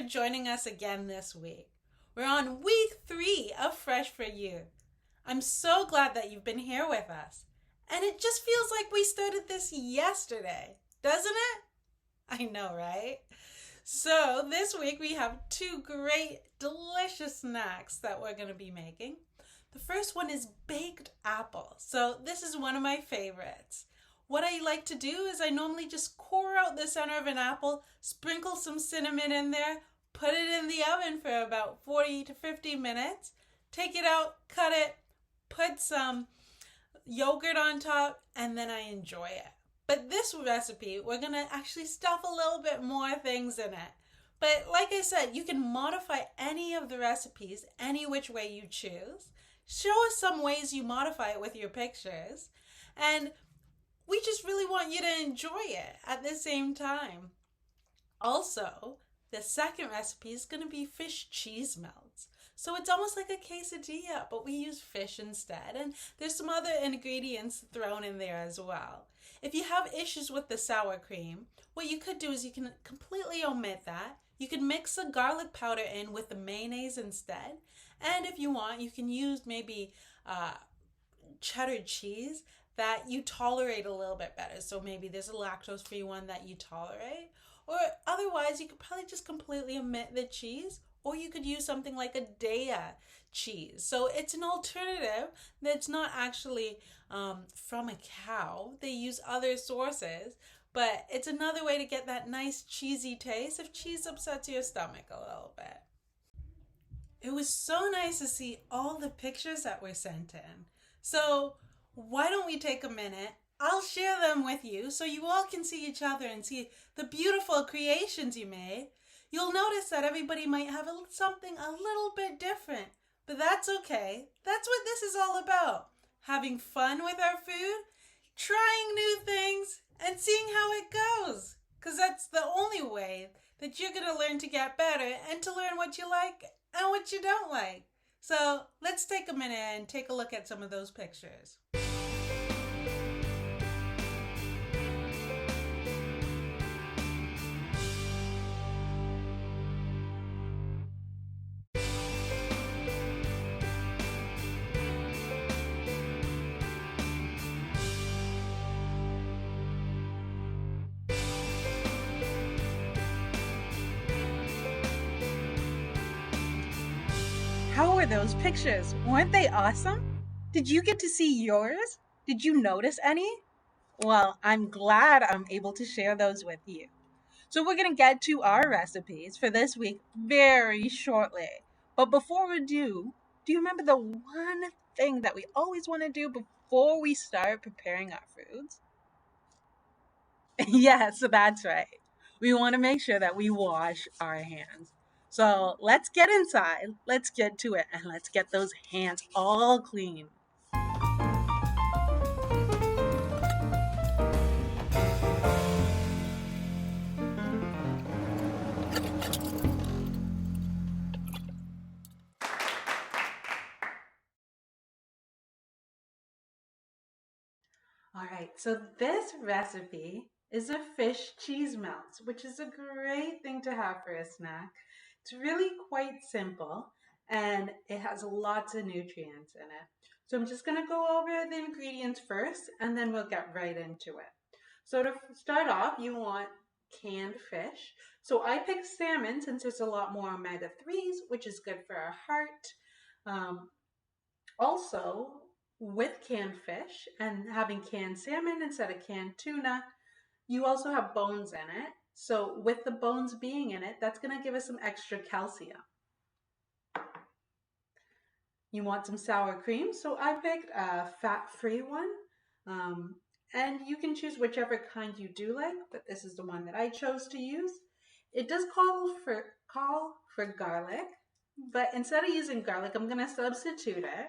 for joining us again this week. We're on week 3 of Fresh for You. I'm so glad that you've been here with us. And it just feels like we started this yesterday, doesn't it? I know, right? So, this week we have 2 great, delicious snacks that we're going to be making. The first one is baked apple. So, this is one of my favorites. What I like to do is I normally just core out the center of an apple, sprinkle some cinnamon in there, put it in the oven for about 40 to 50 minutes, take it out, cut it, put some yogurt on top, and then I enjoy it. But this recipe, we're going to actually stuff a little bit more things in it. But like I said, you can modify any of the recipes any which way you choose. Show us some ways you modify it with your pictures. And we just really want you to enjoy it at the same time. Also, the second recipe is going to be fish cheese melts. So it's almost like a quesadilla, but we use fish instead. And there's some other ingredients thrown in there as well. If you have issues with the sour cream, what you could do is you can completely omit that. You can mix the garlic powder in with the mayonnaise instead. And if you want, you can use maybe cheddar cheese that you tolerate a little bit better. So maybe there's a lactose-free one that you tolerate. Or otherwise, you could probably just completely omit the cheese. Or you could use something like a Daiya cheese. So it's an alternative that's not actually from a cow. They use other sources. But it's another way to get that nice cheesy taste if cheese upsets your stomach a little bit. It was so nice to see all the pictures that were sent in. So why don't we take a minute? I'll share them with you so you all can see each other and see the beautiful creations you made. You'll notice that everybody might have something a little bit different, but that's okay. That's what this is all about. Having fun with our food, trying new things, and seeing how it goes. Because that's the only way that you're going to learn to get better and to learn what you like and what you don't like. So let's take a minute and take a look at some of those pictures. How were those pictures? Weren't they awesome? Did you get to see yours? Did you notice any? Well, I'm glad I'm able to share those with you. So we're going to get to our recipes for this week very shortly. But before we do you remember the one thing that we always want to do before we start preparing our foods? Yes, that's right. We want to make sure that we wash our hands. So let's get inside, let's get to it, and let's get those hands all clean. All right, so this recipe is a fish cheese melt, which is a great thing to have for a snack. It's really quite simple and it has lots of nutrients in it. So I'm just going to go over the ingredients first and then we'll get right into it. So to start off, you want canned fish. So I picked salmon since there's a lot more omega-3s, which is good for our heart. Um, Also, with canned fish and having canned salmon instead of canned tuna, you also have bones in it. So with the bones being in it, that's going to give us some extra calcium. You want some sour cream, so I picked a fat-free one. Um, and you can choose whichever kind you do like, but this is the one that I chose to use. It does call for garlic, but instead of using garlic, I'm going to substitute it.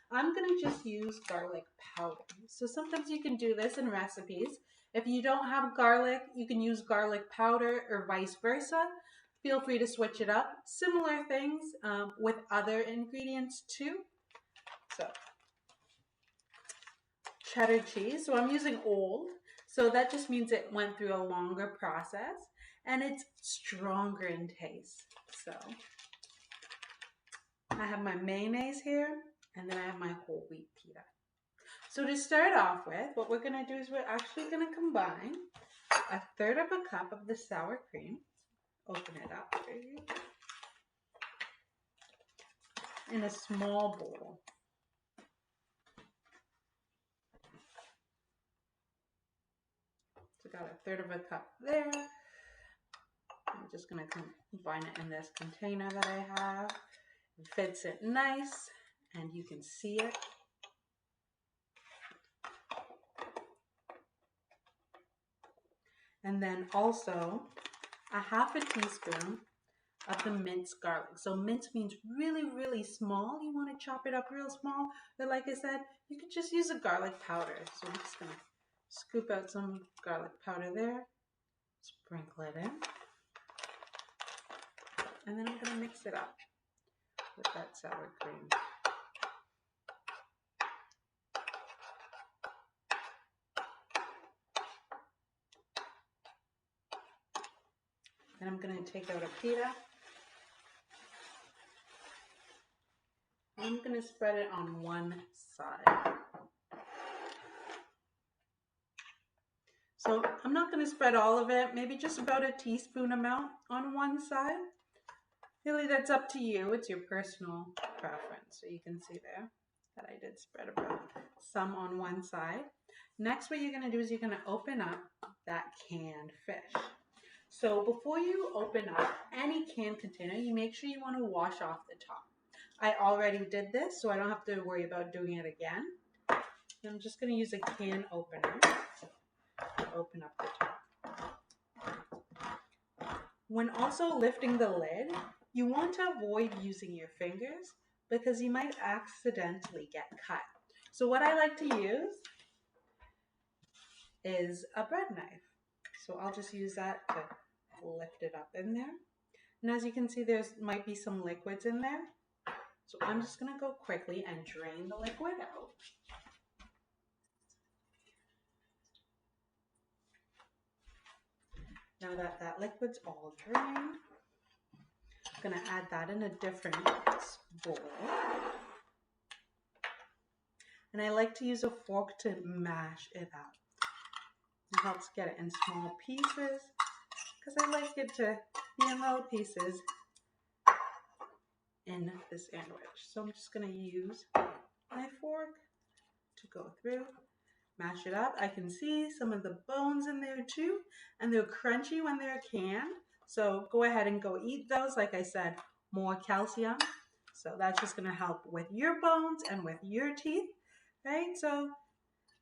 I'm going to just use garlic powder. So sometimes you can do this in recipes. If you don't have garlic, you can use garlic powder or vice versa. Feel free to switch it up. Similar things with other ingredients too. So cheddar cheese. So I'm using old. So that just means it went through a longer process. and it's stronger in taste. So I have my mayonnaise here, and then I have my whole wheat pita. So to start off with, what we're going to do is we're actually going to combine a third of a cup of the sour cream. Open it up for you. In a small bowl. So got a third of a cup there. I'm just going to combine it in this container that I have. It fits it nice, and you can see it. And then also a half a teaspoon of the minced garlic. So minced means really, really small. You want to chop it up real small. But like I said, you could just use a garlic powder. So I'm just going to scoop out some garlic powder there. Sprinkle it in. And then I'm going to mix it up with that sour cream. Then I'm going to take out a pita. I'm going to spread it on one side. So I'm not going to spread all of it, maybe just about a teaspoon amount on one side. Really, that's up to you. It's your personal preference. So you can see there that I did spread about some on one side. Next, what you're going to do is you're going to open up that canned fish. So before you open up any canned container, you make sure you want to wash off the top. I already did this, so I don't have to worry about doing it again. I'm just going to use a can opener to open up the top. When also lifting the lid, you want to avoid using your fingers because you might accidentally get cut. So what I like to use is a bread knife. So I'll just use that to lift it up in there. And as you can see, there might be some liquids in there. So I'm just going to go quickly and drain the liquid out. Now that that liquid's all drained, I'm going to add that in a different bowl. And I like to use a fork to mash it up. It helps get it in small pieces because I like it to be in little pieces in the sandwich. So I'm just going to use my fork to go through, mash it up. I can see some of the bones in there too, and they're crunchy when they're canned. So go ahead and go eat those. Like I said, more calcium. So that's just going to help with your bones and with your teeth, right? So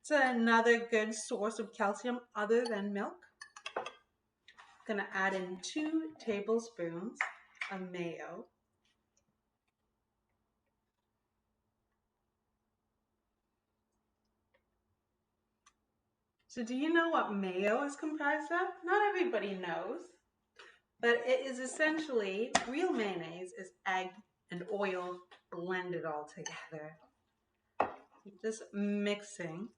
it's another good source of calcium other than milk. I'm going to add in 2 tablespoons of mayo. So do you know what mayo is comprised of? Not everybody knows, but it is essentially, real mayonnaise is egg and oil blended all together. Just mixing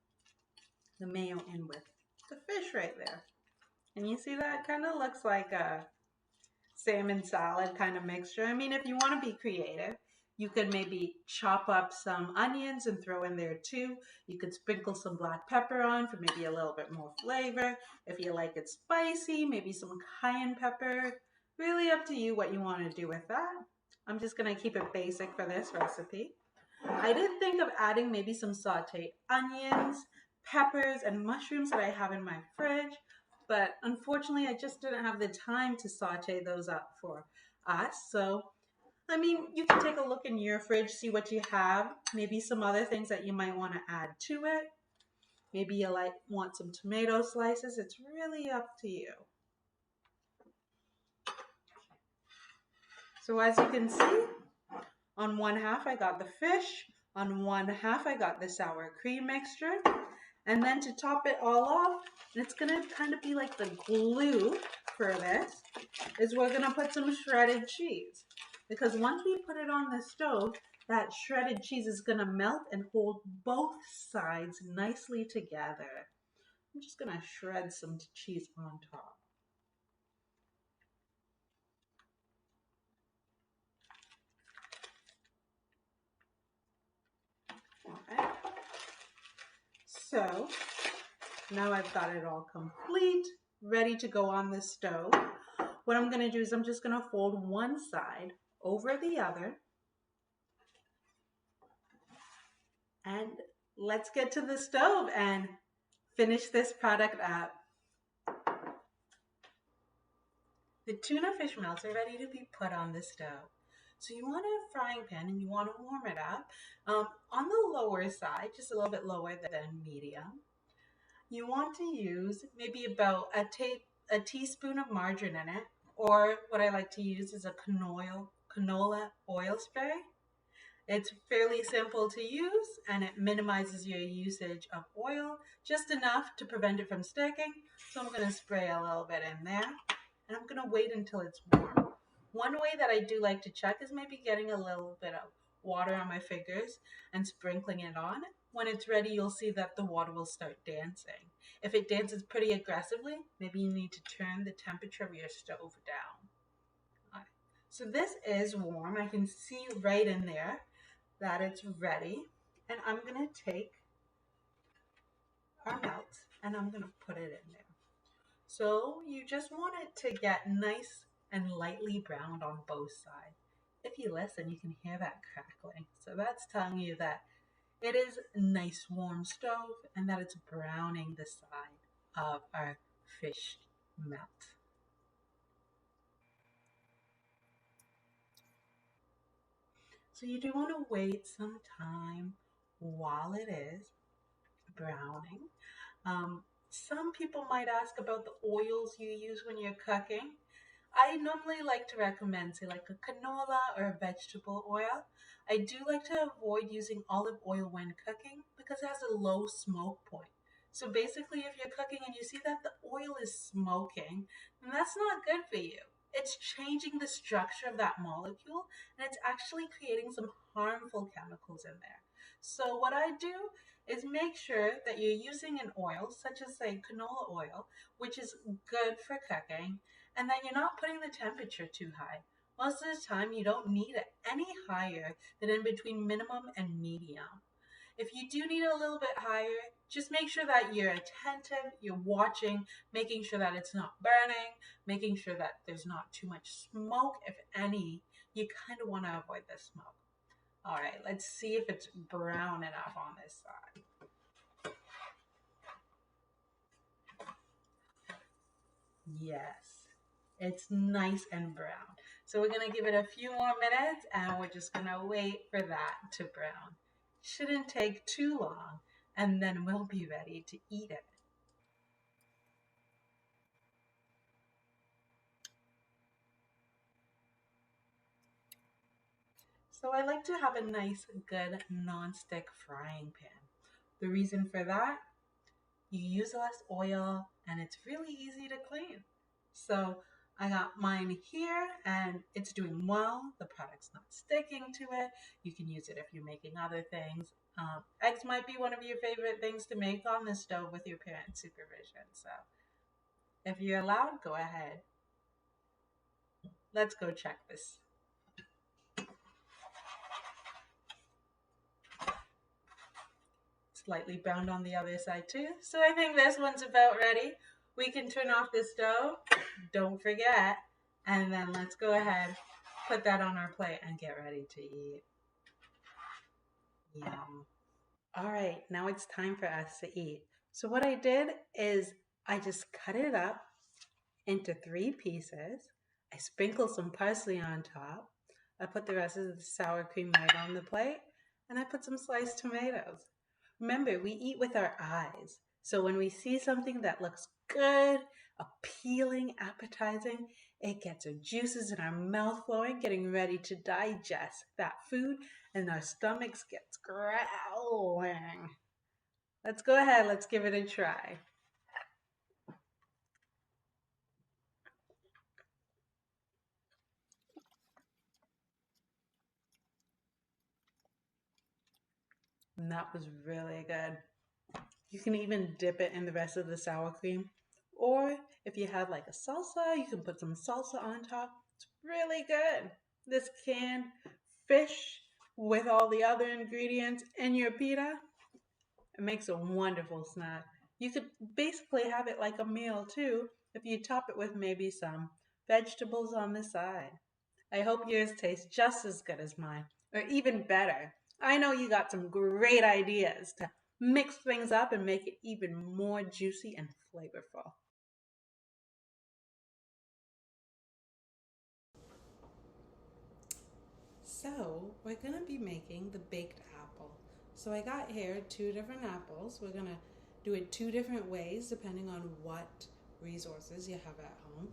the mayo in with the fish right there. And you see that kind of looks like a salmon salad kind of mixture. I mean, if you want to be creative, you could maybe chop up some onions and throw in there too. You could sprinkle some black pepper on for maybe a little bit more flavor. If you like it spicy, maybe some cayenne pepper. Really up to you what you want to do with that. I'm just going to keep it basic for this recipe. I did think of adding maybe some sauteed onions, peppers, and mushrooms that I have in my fridge. But unfortunately, I just didn't have the time to saute those up for us. So, I mean, you can take a look in your fridge, see what you have. Maybe some other things that you might want to add to it. Maybe you want some tomato slices. It's really up to you. So as you can see, on one half I got the fish. On one half I got the sour cream mixture. And then to top it all off, it's going to kind of be like the glue for this, is we're going to put some shredded cheese. Because once we put it on the stove, that shredded cheese is going to melt and hold both sides nicely together. I'm just going to shred some cheese on top. So now I've got it all complete, ready to go on the stove. What I'm going to do is I'm just going to fold one side over the other. And let's get to the stove and finish this product up. The tuna fish melts are ready to be put on the stove. So you want a frying pan and you want to warm it up on the lower side, just a little bit lower than medium. You want to use maybe about a teaspoon of margarine in it, or what I like to use is a canola oil spray. It's fairly simple to use and it minimizes your usage of oil, just enough to prevent it from sticking. So I'm going to spray a little bit in there and I'm going to wait until it's warm. One way that I do like to check is maybe getting a little bit of water on my fingers and sprinkling it on. When it's ready, you'll see that the water will start dancing. If it dances pretty aggressively, maybe you need to turn the temperature of your stove down. All right. So this is warm. I can see right in there that it's ready. And I'm going to take our melt and I'm going to put it in there. So you just want it to get nice and lightly browned on both sides. If you listen, you can hear that crackling. So that's telling you that it is a nice warm stove and that it's browning the side of our fish melt. So you do want to wait some time while it is browning. Some people might ask about the oils you use when you're cooking. I normally like to recommend, say, like a canola or a vegetable oil. I do like to avoid using olive oil when cooking because it has a low smoke point. So basically, if you're cooking and you see that the oil is smoking, then that's not good for you. It's changing the structure of that molecule and it's actually creating some harmful chemicals in there. So, what I do is make sure that you're using an oil, such as, say, canola oil, which is good for cooking, and then you're not putting the temperature too high. Most of the time, you don't need it any higher than in between minimum and medium. If you do need it a little bit higher, just make sure that you're attentive, you're watching, making sure that it's not burning, making sure that there's not too much smoke, if any. You kind of want to avoid the smoke. All right, let's see if it's brown enough on this side. Yes, it's nice and brown. So we're going to give it a few more minutes and we're just going to wait for that to brown. Shouldn't take too long and then we'll be ready to eat it. So I like to have a nice, good non-stick frying pan. The reason for that, you use less oil and it's really easy to clean. So I got mine here and it's doing well. The product's not sticking to it. You can use it if you're making other things. Eggs might be one of your favorite things to make on the stove with your parents' supervision. So if you're allowed, go ahead. Let's go check this. Slightly browned on the other side too. So I think this one's about ready. We can turn off the stove. Don't forget. And then let's go ahead, put that on our plate and get ready to eat. Yum. All right, now it's time for us to eat. So what I did is I just cut it up into three pieces. I sprinkle some parsley on top. I put the rest of the sour cream right on the plate, and I put some sliced tomatoes. Remember, we eat with our eyes. So when we see something that looks good, appealing, appetizing, it gets our juices in our mouth flowing, getting ready to digest that food, and our stomachs gets growling. Let's go ahead, let's give it a try. And that was really good. You can even dip it in the rest of the sour cream. Or if you have like a salsa, you can put some salsa on top. It's really good. This canned fish with all the other ingredients in your pita, It makes a wonderful snack. You could basically have it like a meal too if you top it with maybe some vegetables on the side. I hope yours tastes just as good as mine, or even better. I know you got some great ideas to mix things up and make it even more juicy and flavorful. So, we're going to be making the baked apple. So, I got here two different apples. We're going to do it two different ways depending on what resources you have at home.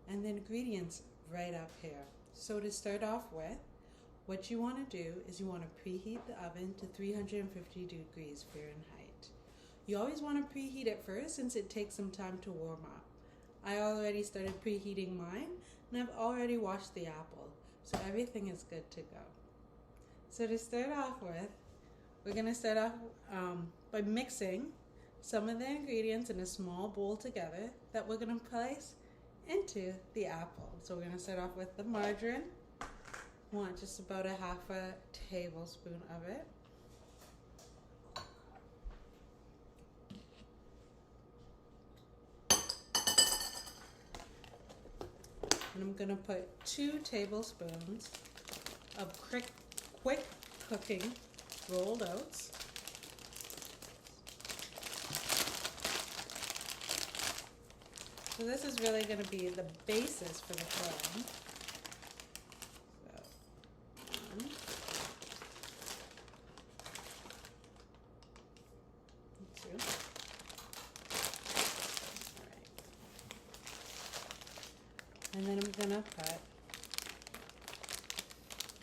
And the ingredients right up here. So, to start off with, what you want to do is you want to preheat the oven to 350 degrees Fahrenheit. You always want to preheat it first since it takes some time to warm up. I already started preheating mine and I've already washed the apple, so everything is good to go. So to start off with, we're going to start off by mixing some of the ingredients in a small bowl together that we're going to place into the apple. So we're going to start off with the margarine. We want just about a half a tablespoon of it. And I'm going to put 2 tablespoons of quick cooking rolled oats. So this is really going to be the basis for the filling. So, 1, 2. And then I'm going to put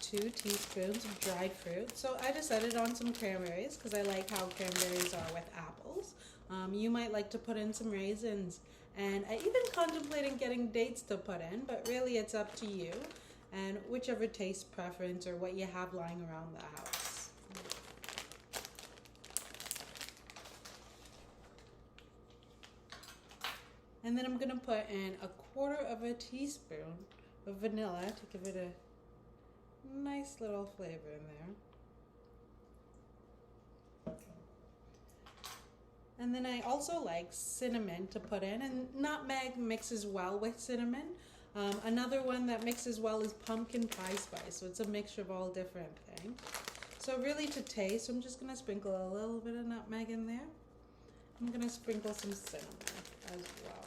2 teaspoons of dried fruit. So I decided on some cranberries because I like how cranberries are with apples. You might like to put in some raisins. And I even contemplated getting dates to put in, but really it's up to you and whichever taste preference or what you have lying around the house. And then I'm going to put in 1/4 of a teaspoon of vanilla to give it a nice little flavor in there. And then I also like cinnamon to put in, and nutmeg mixes well with cinnamon. Another one that mixes well is pumpkin pie spice, so it's a mixture of all different things. So really to taste, I'm just going to sprinkle a little bit of nutmeg in there. I'm going to sprinkle some cinnamon as well.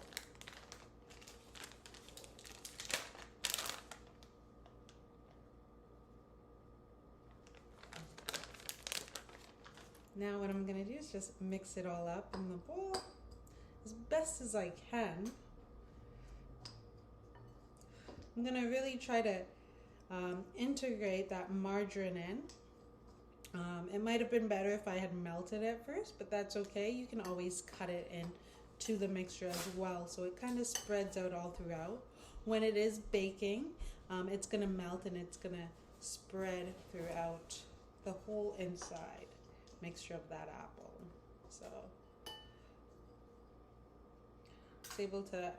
Now what I'm going to do is just mix it all up in the bowl as best as I can. I'm going to really try to integrate that margarine in. It might have been better if I had melted it first, but that's okay. You can always cut it into the mixture as well, so it kind of spreads out all throughout. When it is baking, it's going to melt and it's going to spread throughout the whole inside mixture of that apple. So it's able to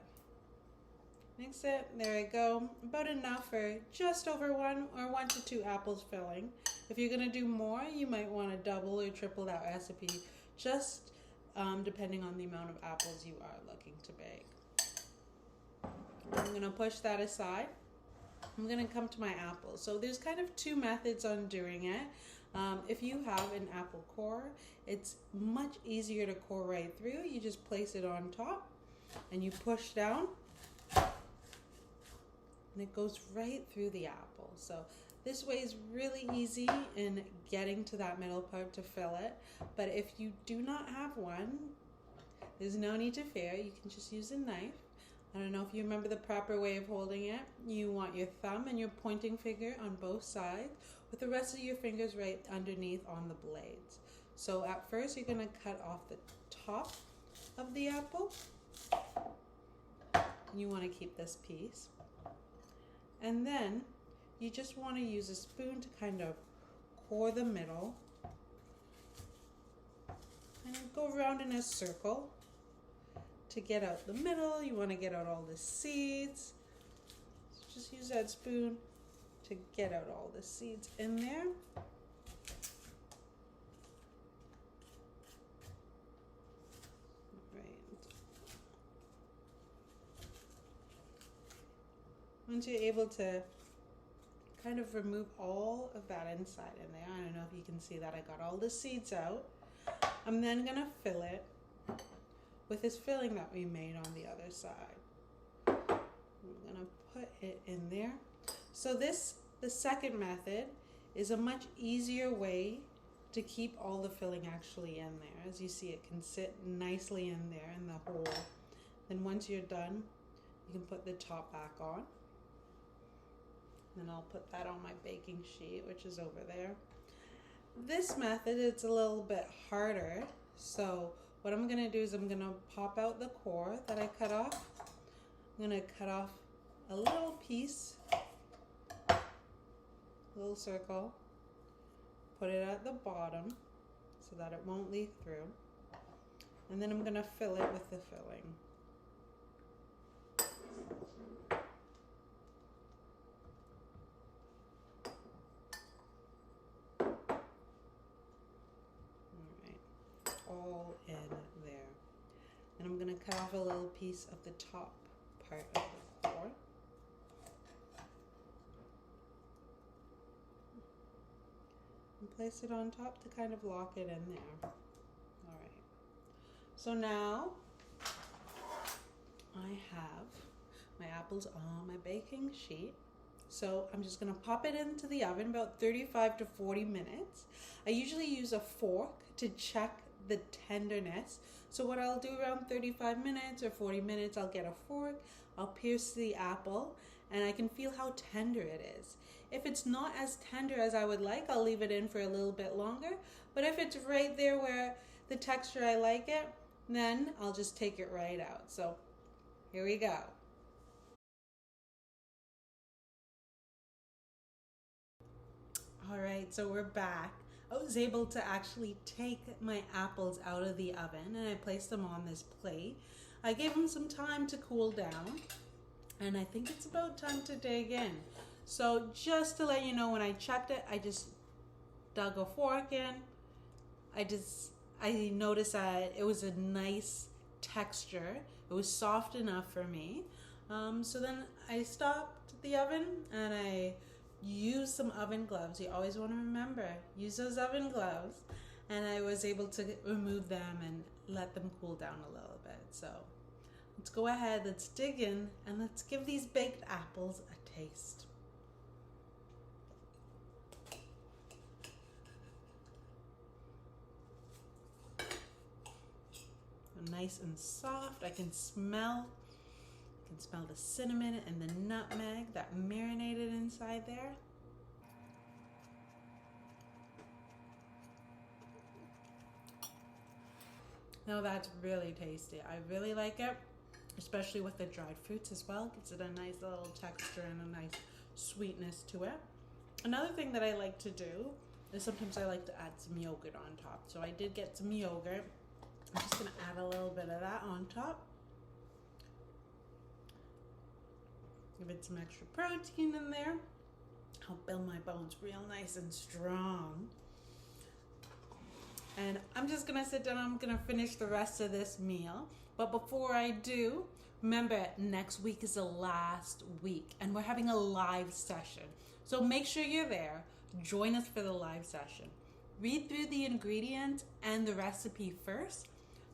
mix it. There we go. About enough for just over 1 or 1 to 2 apples filling. If you're going to do more, you might want to double or triple that recipe, just depending on the amount of apples you are looking to bake. I'm going to push that aside. I'm going to come to my apple. So there's kind of 2 methods on doing it. If you have an apple core, it's much easier to core right through. You just place it on top and you push down and it goes right through the apple. So this way is really easy in getting to that middle part to fill it. But if you do not have one, there's no need to fear. You can just use a knife. I don't know if you remember the proper way of holding it. You want your thumb and your pointing finger on both sides, with the rest of your fingers right underneath on the blades. So at first you're going to cut off the top of the apple. You want to keep this piece. And then you just want to use a spoon to kind of core the middle. And go around in a circle to get out the middle. You want to get out all the seeds. So just use that spoon to get out all the seeds in there. once you're able to kind of remove all of that inside in there, I don't know if you can see that I got all the seeds out. I'm then gonna fill it with this filling that we made on the other side. I'm gonna put it in there. So the second method is a much easier way to keep all the filling actually in there. As you see, it can sit nicely in there in the hole. Then once you're done, you can put the top back on. Then I'll put that on my baking sheet, which is over there. This method, it's a little bit harder. So what I'm gonna do is I'm gonna pop out the core that I cut off. I'm gonna cut off a little piece, a little circle, put it at the bottom so that it won't leak through. And then I'm gonna fill it with the filling. All in there. And I'm going to cut off a little piece of the top part of the core. And place it on top to kind of lock it in there. All right. So now I have my apples on my baking sheet. So I'm just going to pop it into the oven about 35 to 40 minutes. I usually use a fork to check the tenderness. So what I'll do around 35 minutes or 40 minutes, I'll get a fork, I'll pierce the apple, and I can feel how tender it is. If it's not as tender as I would like, I'll leave it in for a little bit longer. But if it's right there where the texture I like it, then I'll just take it right out. So here we go. All right, so we're back. I was able to actually take my apples out of the oven and I placed them on this plate. I gave them some time to cool down and I think it's about time to dig in. So just to let you know, when I checked it, I just dug a fork in. I noticed that it was a nice texture. It was soft enough for me. So then I stopped the oven and I use some oven gloves. You always want to remember, use those oven gloves. And I was able to remove them and let them cool down a little bit. So let's go ahead, let's dig in, and let's give these baked apples a taste. Nice and soft. I can smell the cinnamon and the nutmeg that marinated inside there. Now that's really tasty. I really like it, especially with the dried fruits as well. Gives it a nice little texture and a nice sweetness to it. Another thing that I like to do is sometimes I like to add some yogurt on top. So I did get some yogurt. I'm just gonna add a little bit of that on top. Give it some extra protein in there. Help build my bones real nice and strong. And I'm just gonna sit down, I'm gonna finish the rest of this meal. But before I do, remember next week is the last week and we're having a live session. So make sure you're there. Join us for the live session. Read through the ingredients and the recipe first.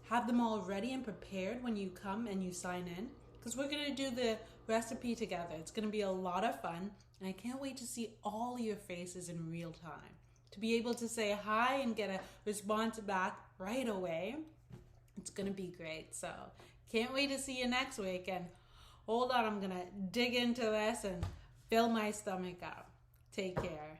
Have them all ready and prepared when you come and you sign in, because we're gonna do the recipe together. It's gonna be a lot of fun and I can't wait to see all your faces in real time. To be able to say hi and get a response back right away, it's gonna be great. So can't wait to see you next week. And hold on, I'm gonna dig into this and fill my stomach up. Take care.